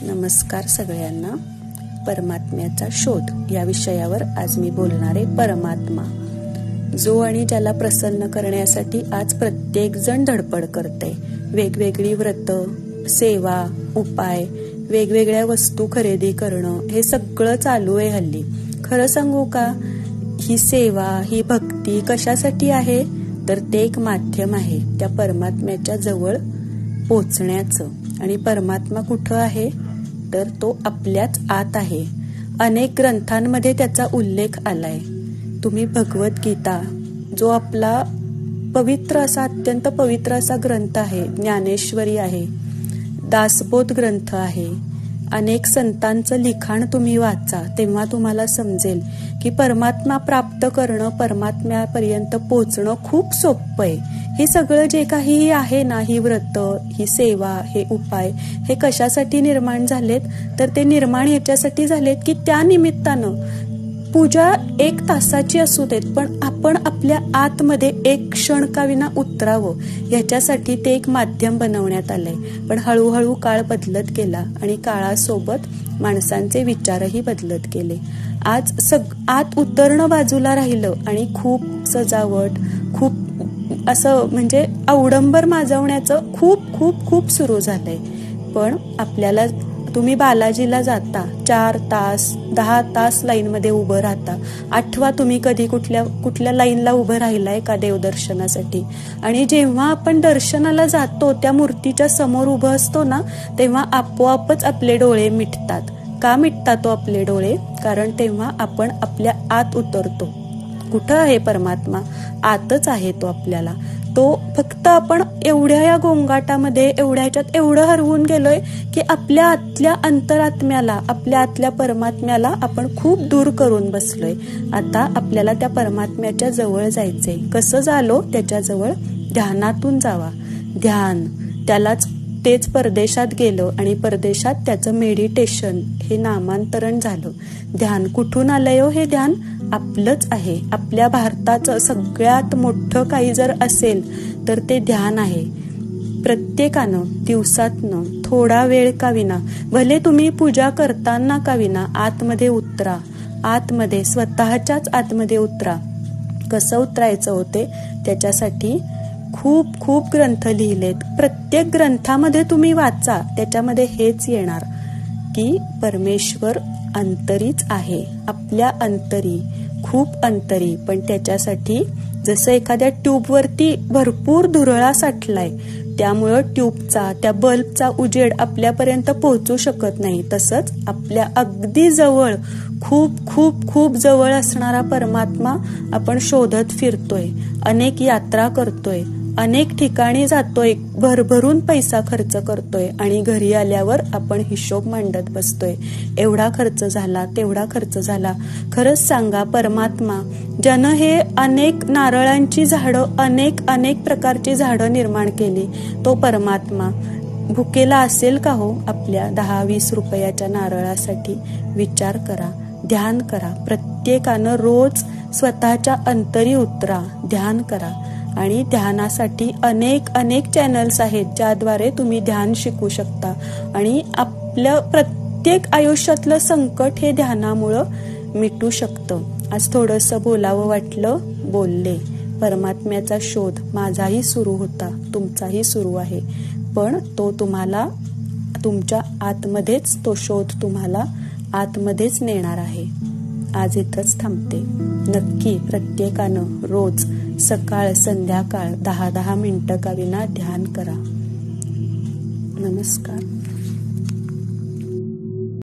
नमस्कार सगळ्यांना. परमात्म्याचा शोध या विषयावर आज मी बोलणार आहे. परमात्मा जो आणि ज्याला प्रसन्न करण्यासाठी आज प्रत्येक जण धडपड करते. वेगवेगळी व्रत, सेवा, उपाय, वेगवेगळ्या वस्तू खरेदी करणं हे सगळं चालू आहे हल्ली. खरं सांगू का, ही सेवा, ही भक्ती कशासाठी आहे तर ते एक माध्यम आहे त्या परमात्म्याच्या जवळ पोचण्याचं. आणि परमात्मा कुठं आहे तर तो आपल्याच आत आहे. अनेक ग्रंथांमध्ये त्याचा उल्लेख आलाय. तुम्ही भगवद्गीता, जो आपला पवित्र असा, अत्यंत पवित्र असा ग्रंथ आहे, ज्ञानेश्वरी आहे, दासबोध ग्रंथ आहे, अनेक संतांचं लिखाण तुम्ही वाचा, तेव्हा तुम्हाला समजेल की परमात्मा प्राप्त करणं, परमात्म्यापर्यंत पोचणं खूप सोपं आहे. हे सगळं जे काही आहे ना, ही व्रत, ही सेवा, हे उपाय, हे कशासाठी निर्माण झालेत तर ते निर्माण याच्यासाठी झालेत की त्या निमित्तानं पूजा 1 तासाची असू देत, पण आपण आपल्या आतमध्ये एक क्षण का विना उतरावं याच्यासाठी ते एक माध्यम बनवण्यात आलंय. पण हळूहळू काळ बदलत गेला आणि काळासोबत माणसांचे विचारही बदलत गेले. आज आत उतरणं बाजूला राहिलं आणि खूप सजावट, खूप असं म्हणजे अवडंबर माजवण्याचं खूप खूप खूप सुरू झालंय. पण आपल्याला, तुम्ही बालाजीला जाता, 4 तास 10 तास लाईन मध्ये उभं राहता. आठवा तुम्ही कधी कुठल्या लाईनला उभं राहिलाय का देवदर्शनासाठी. आणि जेव्हा आपण दर्शनाला जातो, त्या मूर्तीच्या समोर उभं असतो ना, तेव्हा आपोआपच आपले डोळे मिटतात. का मिटतात आपले डोळे? कारण तेव्हा आपण आपल्या आत उतरतो. कुठं आहे परमात्मा? आतच आहे तो आपल्याला. तो फक्त आपण एवढ्या या गोंगाटामध्ये, एवढ्याच्यात एवढं हरवून गेलोय की आपल्या आतल्या अंतरात्म्याला, आपल्या आतल्या परमात्म्याला आपण खूप दूर करून बसलोय. आता आपल्याला त्या परमात्म्याच्या जवळ जायचंय. कसं झालो त्याच्या जवळ? ध्यानातून जावा. ध्यान, त्यालाच तेच परदेशात गेलं आणि परदेशात त्याचं मेडिटेशन हे नामांतरण झालं. ध्यान कुठून आलंय हो? हे ध्यान आपलंच आहे. आपल्या भारताचं सगळ्यात मोठं काही जर असेल तर ते ध्यान आहे. प्रत्येकानं दिवसातनं थोडा वेळ का विना, भले तुम्ही पूजा करताना का विना, आतमध्ये उतरा. आतमध्ये, स्वतःच्याच आतमध्ये उतरा. कसं उतरायचं होते त्याच्यासाठी खूप खूप ग्रंथ लिहिलेत. प्रत्येक ग्रंथामध्ये तुम्ही वाचा, त्याच्यामध्ये हेच येणार की परमेश्वर अंतरीच आहे, आपल्या अंतरी, खूप अंतरी. पण त्याच्यासाठी जसं एखाद्या ट्यूबवरती भरपूर धुरळा साठलाय, त्यामुळं ट्यूबचा, त्या बल्बचा उजेड आपल्यापर्यंत पोहोचू शकत नाही, तसंच आपल्या अगदी जवळ, खूप खूप खूप जवळ असणारा परमात्मा आपण शोधत फिरतोय, अनेक यात्रा करतोय, अनेक ठिकाणी जातोय, भरभरून पैसा खर्च करतोय आणि घरी आल्यावर आपण हिशोब मांडत बसतोय. एवढा खर्च झाला, तेवढा खर्च झाला. खरंच सांगा, परमात्मा ज्यानं हे अनेक नारळांची झाडं, अनेक प्रकारची झाडं निर्माण केली, तो परमात्मा भुकेला असेल का हो आपल्या 10-20 रुपयाच्या नारळासाठी? विचार करा, ध्यान करा. प्रत्येकानं रोज स्वतःच्या अंतरी उतरा, ध्यान करा. आणि ध्यानासाठी अनेक चॅनल्स आहेत ज्याद्वारे तुम्ही ध्यान शिकू शकता. आणि आपलं प्रत्येक आयुष्यातलं संकट हे ध्यानामुळं मिटू शकतं. आज थोडंसं बोलावं वाटलं, बोलले. परमात्म्याचा शोध माझाही सुरू होता, तुमचाही सुरू आहे. पण तो तुम्हाला तुमच्या आतमध्येच, तो शोध तुम्हाला आतमध्येच नेणार आहे. आज इथंच थांबते. नक्की प्रत्येकानं रोज सकाळ संध्याकाळ 10-10 मिनिटं का विना ध्यान करा. नमस्कार.